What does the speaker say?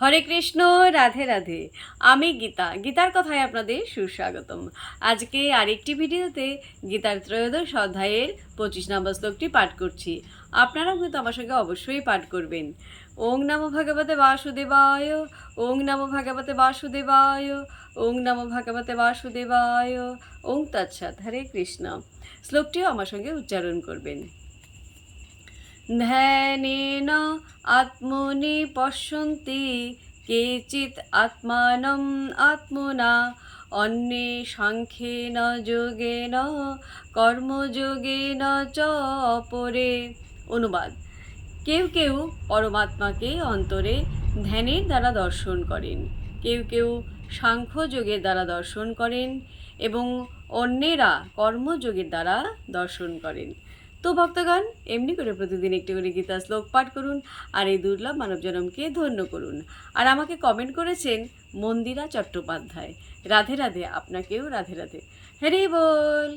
হরে কৃষ্ণ, রাধে রাধে। আমি গীতার কথায় আপনাদের সুস্বাগতম। আজকে আরেকটি ভিডিওতে গীতার ত্রয়োদশ অধ্যায়ের 25 নম্বর শ্লোকটি পাঠ করছি। আপনারাও কিন্তু আমার সঙ্গে অবশ্যই পাঠ করবেন। ওং নমো ভগবতে বাসুদেবায়, ওং নমো ভগবতে বাসুদেবায়, ওং নমো ভগবতে বাসুদেবায়, ওং তৎসৎ। হরে কৃষ্ণ। শ্লোকটিও আমার সঙ্গে উচ্চারণ করবেন। ধ্যানেন আত্মনি পশ্যন্তি কেচিৎ আত্মানম আত্মনা, অন্যে সাংখ্যেন যোগেন কর্মযোগেন চ অপরে। অনুবাদ: কেউ কেউ পরমাত্মাকে অন্তরে ধ্যানের দ্বারা দর্শন করেন, কেউ কেউ সাংখ্যযোগের দ্বারা দর্শন করেন এবং অন্যেরা কর্মযোগের দ্বারা দর্শন করেন। তো ভক্তগণ, এমনি করে প্রতিদিন একটি করে গীতা শ্লোক পাঠ করুন আর এই দুর্লভ মানব জনমকে ধন্য করুন। আর আমাকে কমেন্ট করেছেন মন্দিরা চট্টোপাধ্যায়। রাধে রাধে, আপনাকেও রাধে রাধে। হরি বল।